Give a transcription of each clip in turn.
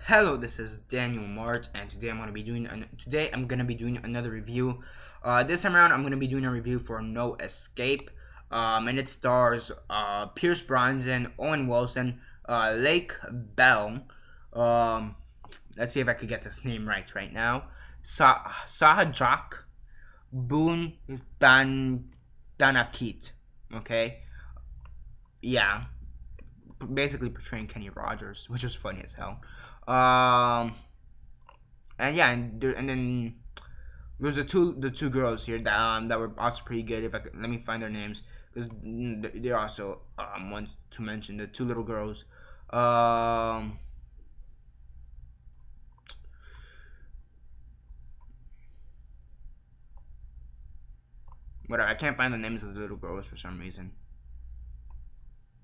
Hello, this is Daniel Mart, and today I'm gonna be doing another review. This time around, I'm gonna be doing a review for No Escape, and it stars Pierce Brosnan, Owen Wilson, Lake Bell. Um, let's see if I could get this name right now. Sahajak Boone Danakit. Okay, yeah, basically portraying Kenny Rogers, which was funny as hell. Um, and yeah, and then there's the two girls here that were also pretty good. If I could, let me find their names because they're also ones to mention. The two little girls. Um, Whatever. I can't find the names of the little girls for some reason.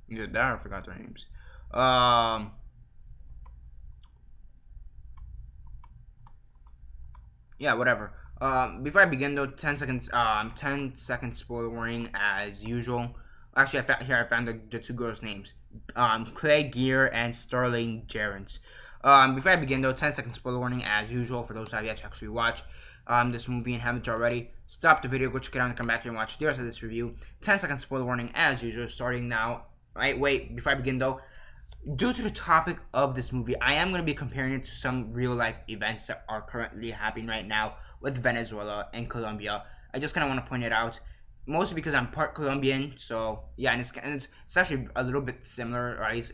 Either that or I forgot their names. Um. Yeah, whatever. Before I begin though, 10 seconds, 10 seconds spoiler warning as usual. Actually, I found the two girls' names, Clay Gear and Starling Gerrans. Before I begin though, 10 seconds spoiler warning as usual for those who have yet to actually watch this movie and haven't already. Stop the video, go check it out, and come back here and watch the rest of this review. 10 seconds spoiler warning as usual, starting now. Right, wait, before I begin though, due to the topic of this movie, I am going to be comparing it to some real life events that are currently happening right now with Venezuela and Colombia. I just kind of want to point it out, mostly because I'm part Colombian, so yeah, and it's actually a little bit similar, right?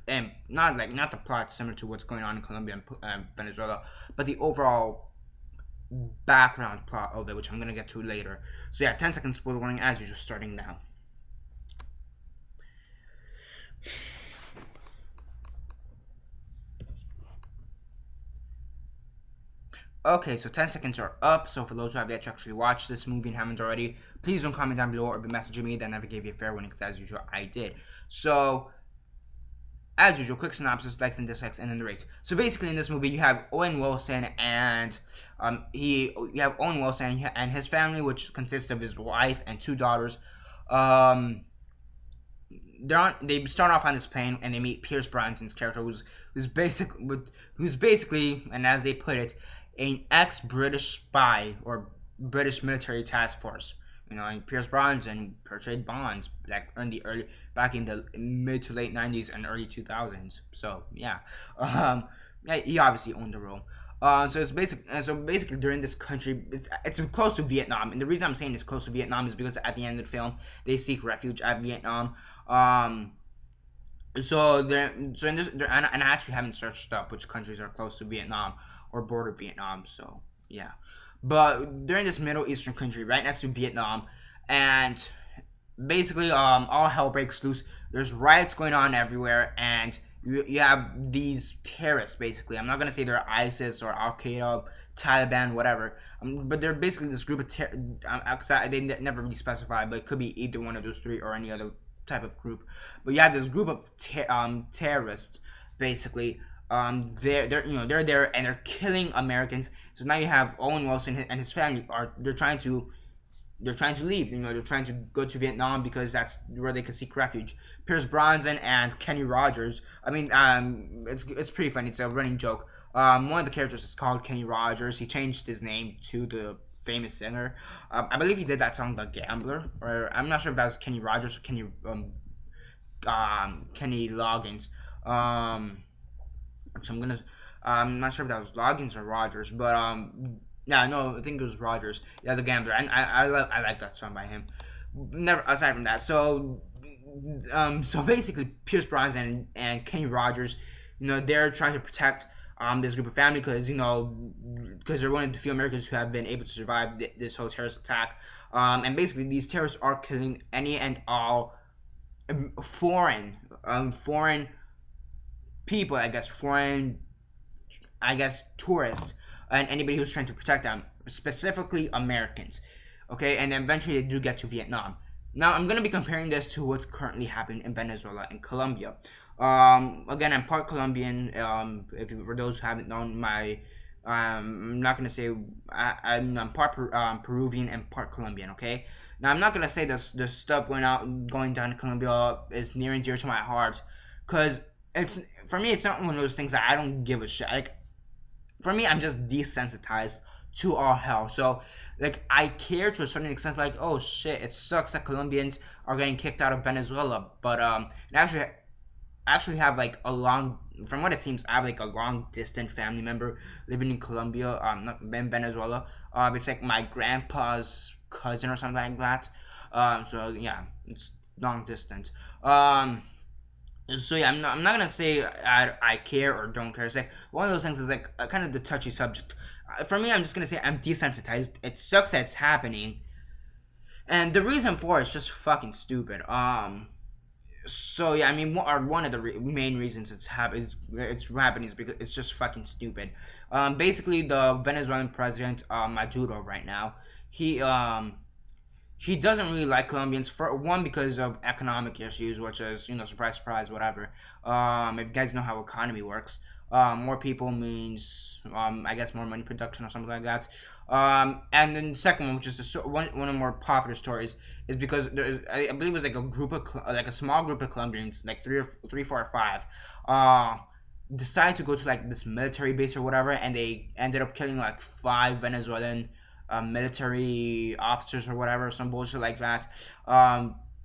And not the plot similar to what's going on in Colombia and Venezuela, but the overall background plot of it, which I'm going to get to later. So yeah, 10 seconds spoiler warning as usual, starting now. Okay, so 10 seconds are up. So for those who have yet to actually watch this movie and haven't already, please don't comment down below or be messaging me that I never gave you a fair warning, because as usual, I did. So, as usual, quick synopsis, likes and dislikes, and then the rates. So basically, in this movie, you have Owen Wilson and his family, which consists of his wife and two daughters. They start off on this plane and they meet Pierce Brosnan's character, who's basically, and as they put it, an ex-British spy or British military task force. You know, and Pierce Brosnan portrayed Bonds back in the mid to late 90s and early 2000s. So yeah, yeah, he obviously owned the role. So basically during this country, it's close to Vietnam, and the reason I'm saying it's close to Vietnam is because at the end of the film they seek refuge at Vietnam. So and I actually haven't searched up which countries are close to Vietnam or border Vietnam. So yeah, but during this Middle Eastern country right next to Vietnam, and basically all hell breaks loose. There's riots going on everywhere, and you have these terrorists. Basically, I'm not gonna say they're ISIS or Al Qaeda, Taliban, whatever. But they're basically this group of they never really specify, but it could be either one of those three or any other type of group. But you have this group of terrorists, basically. They're there and they're killing Americans. So now you have Owen Wilson and his family they're trying to leave. You know, they're trying to go to Vietnam because that's where they can seek refuge. Pierce Brosnan and Kenny Rogers. I mean, it's pretty funny. It's a running joke. One of the characters is called Kenny Rogers. He changed his name to the famous singer. I believe he did that song "The Gambler," or I'm not sure if that was Kenny Rogers or Kenny Loggins. So I'm not sure if that was Loggins or Rogers, but yeah, no, I think it was Rogers. Yeah, The Gambler. And I like that song by him. Never aside from that. So basically, Pierce Brosnan and Kenny Rogers, you know, they're trying to protect this group of family because they're one of the few Americans who have been able to survive this whole terrorist attack. And basically, these terrorists are killing any and all foreign people, I guess tourists, and anybody who's trying to protect them, specifically Americans. Okay, and then eventually they do get to Vietnam. Now I'm gonna be comparing this to what's currently happening in Venezuela and Colombia. Again, I'm part Colombian. For those who haven't known my, I'm not gonna say I'm part Peruvian and part Colombian. Okay. Now I'm not gonna say the stuff going down in Colombia is near and dear to my heart, cause it's for me, it's not one of those things that I don't give a shit. Like for me, I'm just desensitized to all hell. So like I care to a certain extent. Like oh shit, it sucks that Colombians are getting kicked out of Venezuela, but it actually have like a long, from what it seems, I have like a long distant family member living in Colombia, not in Venezuela. It's like my grandpa's cousin or something like that. So yeah, it's long distance. So yeah, I'm not gonna say I care or don't care. It's like one of those things is like kind of the touchy subject. For me, I'm just gonna say I'm desensitized. It sucks that it's happening, and the reason for it's just fucking stupid. So yeah, I mean, one of the main reasons it's happening is because it's just fucking stupid. Basically, the Venezuelan president Maduro right now, he um he doesn't really like Colombians for one because of economic issues, which is surprise surprise whatever. If you guys know how economy works, more people means I guess more money production or something like that. And then the second one, which is one of the more popular stories, is because I believe it was like a group of like a small group of Colombians, like three, four, or five, decided to go to like this military base or whatever, and they ended up killing like five Venezuelan military officers or whatever, some bullshit like that.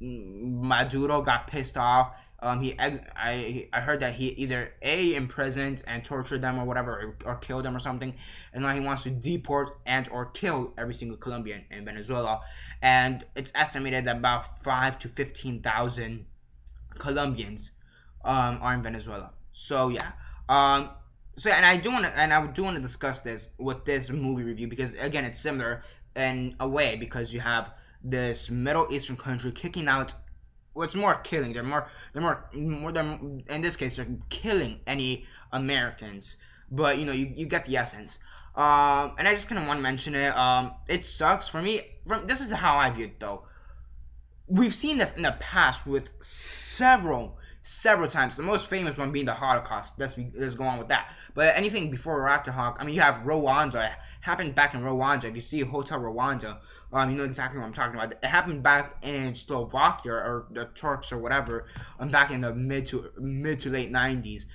Maduro got pissed off. I heard that he either imprisoned and tortured them or whatever, or killed them or something, and now he wants to deport and or kill every single Colombian in Venezuela, and it's estimated that about 5 to 15,000 Colombians are in Venezuela. So yeah, and I do want to discuss this with this movie review because again it's similar in a way because you have this Middle Eastern country kicking out. Well, it's more killing. They're in this case they're killing any Americans, but you get the essence. And I just kind of want to mention it. It sucks for me. This is how I view it though. We've seen this in the past with several times. The most famous one being the Holocaust. Let's go on with that. But anything before or after Holocaust, I mean, you have Rwanda. It happened back in Rwanda. If you see Hotel Rwanda, you know exactly what I'm talking about. It happened back in Slovakia or the Turks or whatever, back in the mid to late 90s.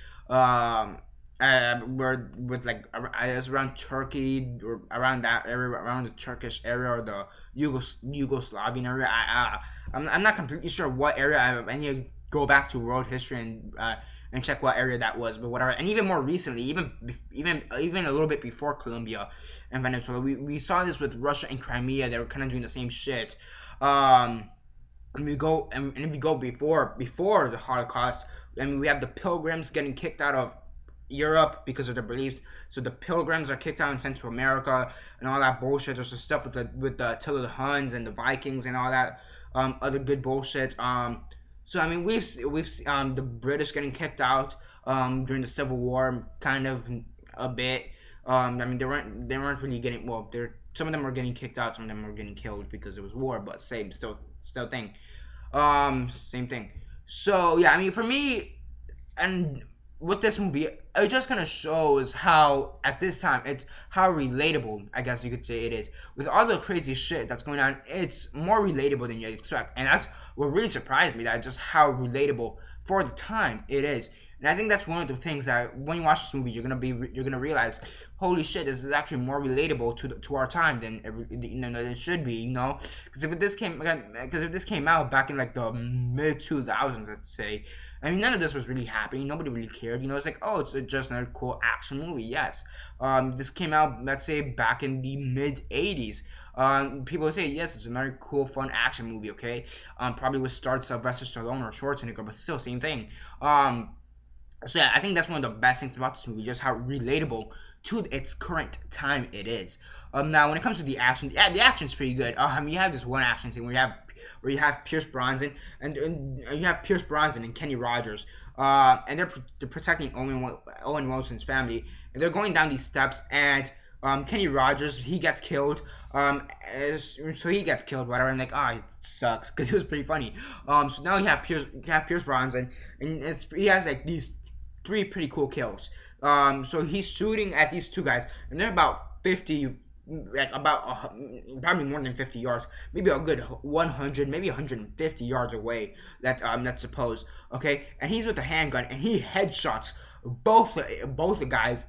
Where with like it's around Turkey or around that area, around the Turkish area or the Yugoslavian area. I'm not completely sure what area. I need to go back to world history and check what area that was, but whatever. And even more recently, even a little bit before Colombia and Venezuela, we saw this with Russia and Crimea. They were kind of doing the same shit. And if you go before the Holocaust, I mean, we have the Pilgrims getting kicked out of Europe because of their beliefs. So the Pilgrims are kicked out in Central America and all that bullshit. There's some stuff with the Attila the Huns and the Vikings and all that other good bullshit. So I mean we've the British getting kicked out during the Civil War, kind of a bit. I mean they weren't really getting, well, some of them were getting kicked out, some of them were getting killed because it was war, but still thing. Same thing. So yeah, I mean for me, and with this movie, it just kind of shows how at this time it's how relatable, I guess you could say, it is. With all the crazy shit that's going on, it's more relatable than you'd expect, and that's what really surprised me, that just how relatable for the time it is. And I think that's one of the things that when you watch this movie, you're gonna realize, holy shit, this is actually more relatable to our time than it should be, Because if this came out back in like the mid 2000s, let's say, I mean, none of this was really happening. Nobody really cared. It's like, oh, it's just another cool action movie. Yes. This came out, let's say, back in the mid 80s. People would say, yes, it's a very cool, fun action movie. Okay. Probably with stars Sylvester Stallone or Schwarzenegger, but still, same thing. So yeah, I think that's one of the best things about this movie, just how relatable to its current time it is. Now when it comes to the action, yeah, the action's pretty good. I mean, you have this one action scene where you have Pierce Brosnan and Kenny Rogers, and they're protecting Owen Wilson's family, and they're going down these steps, and Kenny Rogers, he gets killed. So he gets killed, whatever. And like, it sucks because it was pretty funny. So now you have Pierce Brosnan, and he has like these 3 pretty cool kills. So he's shooting at these 2 guys, and they're about 50 like about probably more than 50 yards, maybe a good 100, maybe 150 yards away. That's supposed. Okay, and he's with a handgun, and he headshots both the guys,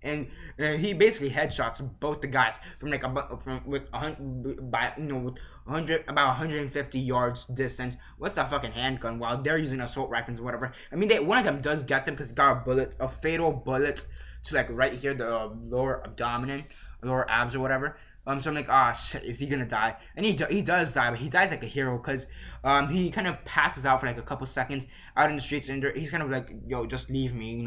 and he basically headshots both the guys from like about from with by with 100 about 150 yards distance with a fucking handgun while they're using assault rifles or whatever. I mean, one of them does get them because he got a fatal bullet to like right here, the lower abdomen, lower abs or whatever. So I'm like, ah, shit, is he gonna die? And he does die, but he dies like a hero because he kind of passes out for like a couple seconds out in the streets, and he's kind of like, yo, just leave me,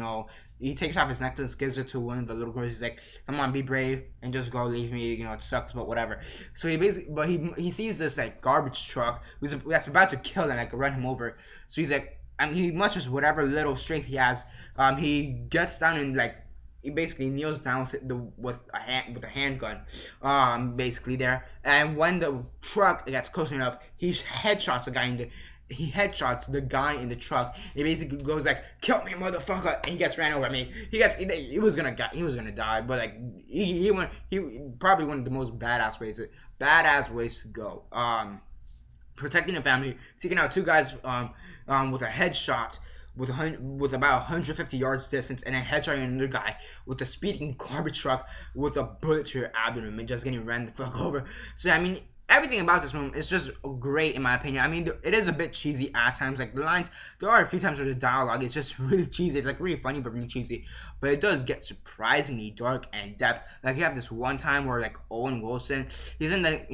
He takes off his necklace, gives it to one of the little girls. He's like, come on, be brave, and just go, leave me, it sucks, but whatever. So he sees this like garbage truck that's about to kill him, like run him over. So he's like, he musters whatever little strength he has. He gets down and like, he basically kneels down with a handgun, basically there. And when the truck gets close enough, he headshots the guy in the truck. He basically goes like, "Kill me, motherfucker!" And he gets ran over. I mean, he was gonna die, but like he probably one of the most badass ways to go. Protecting the family, taking out two guys with a headshot with about 150 yards distance, and then headshotting another guy with a speeding garbage truck with a bullet to your abdomen and just getting ran the fuck over. So I mean, everything about this film is just great in my opinion. I mean, it is a bit cheesy at times. Like the lines, there are a few times where the dialogue is just really cheesy. It's like really funny but really cheesy. But it does get surprisingly dark and depth. Like you have this one time where like Owen Wilson, he's in like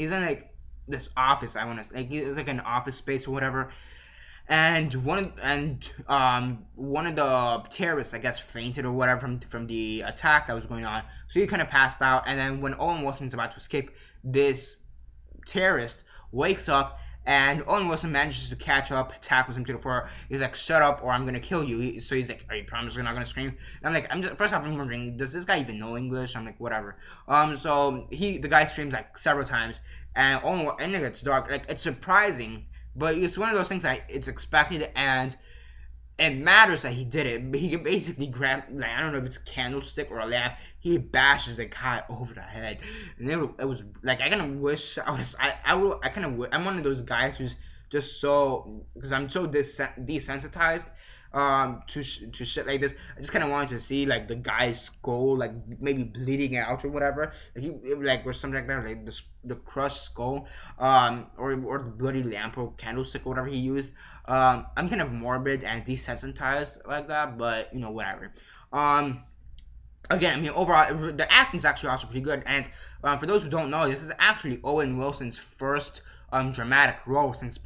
this office. It's like an office space or whatever. And one of the terrorists, I guess, fainted or whatever from the attack that was going on. So he kind of passed out. And then when Owen Wilson's about to escape, this terrorist wakes up, and Owen Wilson manages to catch up, tackles him to the floor. He's like, "Shut up, or I'm gonna kill you." So he's like, "Are you promise you're not gonna scream?" And I'm like, first off, I'm wondering, does this guy even know English? I'm like, whatever. So the guy screams like several times, and it gets dark. Like it's surprising. But it's one of those things that it's expected, and it matters that he did it. But he can basically grab, like, I don't know if it's a candlestick or a lamp. He bashes the guy over the head, and it was like, I kind of wish I was. I'm one of those guys who's just so, because I'm so desensitized to shit like this. I just kind of wanted to see like the guy's skull like maybe bleeding out or whatever, or something like that, like the crushed skull, or the bloody lamp or candlestick or whatever he used. I'm kind of morbid and desensitized like that, but whatever. Again, I mean, overall, the acting's actually also pretty good. And for those who don't know, this is actually Owen Wilson's first dramatic role since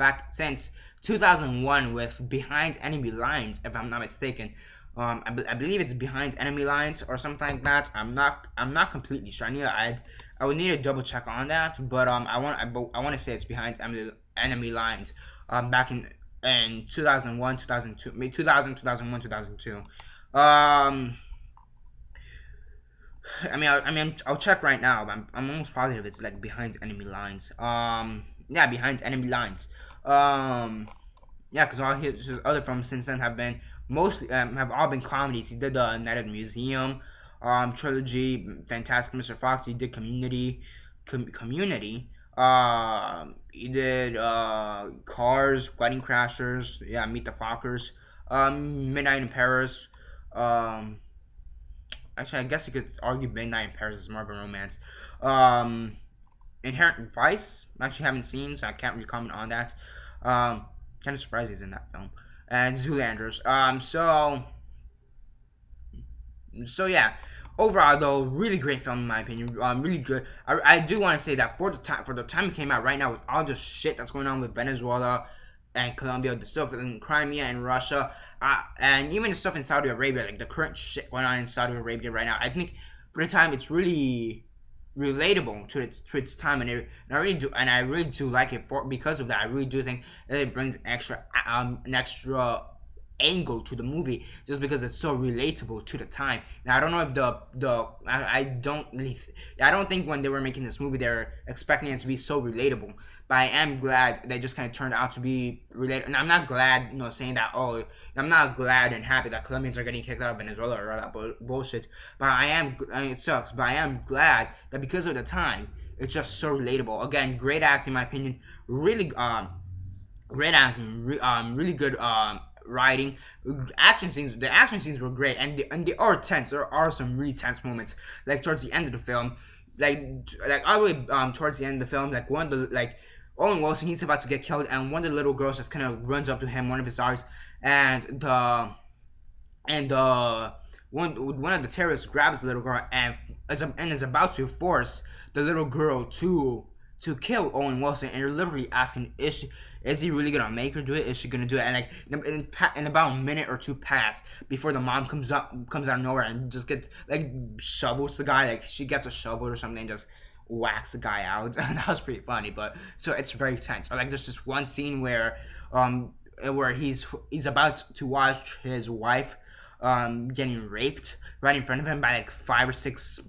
2001 with Behind Enemy Lines, if I'm not mistaken. I believe it's Behind Enemy Lines or something like that. I'm not completely sure. I would need to double check on that, but I want to say it's Behind Enemy Lines. Back in 2001, 2002, maybe 2001, 2002. I'll check right now, but I'm almost positive it's like Behind Enemy Lines. Yeah, Behind Enemy Lines. Yeah, because all his other films since then have been mostly have all been comedies. He did the Night at the Museum trilogy, Fantastic Mr. Fox. He did Community. He did Cars, Wedding Crashers. Yeah, Meet the Fockers. Midnight in Paris. Actually, I guess you could argue Midnight in Paris is more of a romance. Inherent Vice, I actually haven't seen, so I can't really comment on that. Kind of surprised he's in that film. And Zoolanders. So yeah. Overall, though, really great film in my opinion. Really good. I do want to say that for the time it came out, right now with all the shit that's going on with Venezuela and Colombia, the stuff in Crimea and Russia, and even the stuff in Saudi Arabia, like the current shit going on in Saudi Arabia right now, I think for the time it's really relatable to its time, and I really do like it because of that. I really do think that it brings an extra angle to the movie just because it's so relatable to the time. Now I don't know if I don't really I don't think when they were making this movie they were expecting it to be so relatable, but I am glad they just kind of turned out to be relatable. And I'm not glad, saying that, oh, I'm not glad and happy that Colombians are getting kicked out of Venezuela or all that bullshit. But it sucks, but I am glad that because of the time, it's just so relatable. Again, great acting in my opinion. Really great acting, really good writing. Action scenes, the action scenes were great, and they are tense. There are some really tense moments, like towards the end of the film, like all the way towards the end of the film, like one of the Owen Wilson, he's about to get killed, and one of the little girls just kind of runs up to him, one of his daughters, and one of the terrorists grabs the little girl and is about to force the little girl to kill Owen Wilson, and you're literally asking, is he really gonna make her do it? Is she gonna do it? And in about a minute or two pass before the mom comes out of nowhere and just shovels the guy, like she gets a shovel or something and just whacks the guy out. That was pretty funny, but so it's very tense. Or there's this one scene where he's about to watch his wife getting raped right in front of him by 5 or 6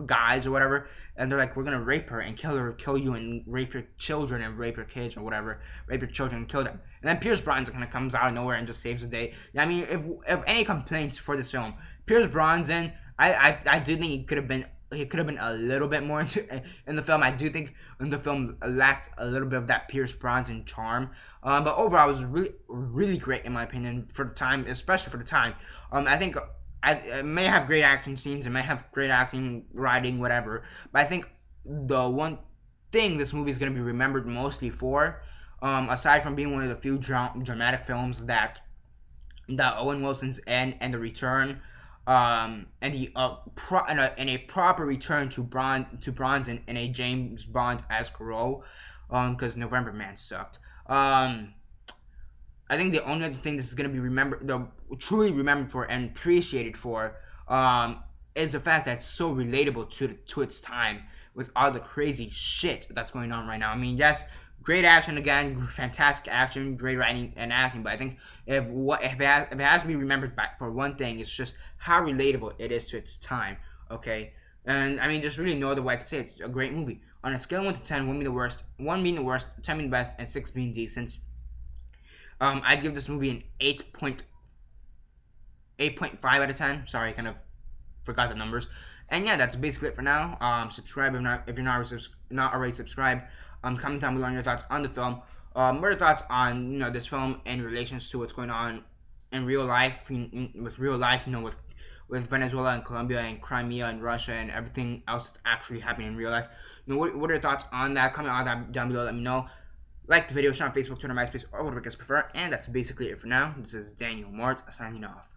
guys or whatever, and they're like, we're gonna rape her and kill you and rape your children and rape your kids or whatever, rape your children and kill them. And then Pierce Brosnan kind of comes out of nowhere and just saves the day. I mean, if any complaints for this film, Pierce Brosnan, I do think he could have been a little bit more in the film. I do think in the film lacked a little bit of that Pierce Brosnan charm. But overall, it was really, really great in my opinion for the time, especially for the time. I think it may have great action scenes, it may have great acting, writing, whatever. But I think the one thing this movie is going to be remembered mostly for, aside from being one of the few dramatic films that Owen Wilson's in, and The Return, and a proper return to Bronson in a James Bond-esque role, because November Man sucked. I think the only other thing this is going to be truly remembered for and appreciated for, is the fact that it's so relatable to its time with all the crazy shit that's going on right now. I mean, yes, great action again, fantastic action, great writing and acting, but I think if it has to be remembered for one thing, it's just how relatable it is to its time. Okay, and I mean, there's really no other way I could say it. It's a great movie. On a scale of 1 to 10, 1 being the worst, 10 being the best, and 6 being decent, I'd give this movie an 8.5 out of 10. Sorry, I kind of forgot the numbers. And yeah, that's basically it for now. Subscribe if you're not already subscribed. Comment down below on your thoughts on the film. What are your thoughts on this film in relations to what's going on in real life, with Venezuela and Colombia and Crimea and Russia and everything else that's actually happening in real life. What are your thoughts on that? Comment on that down below. Let me know. Like the video, share on Facebook, Twitter, MySpace, or whatever you guys prefer. And that's basically it for now. This is Daniel Mart signing off.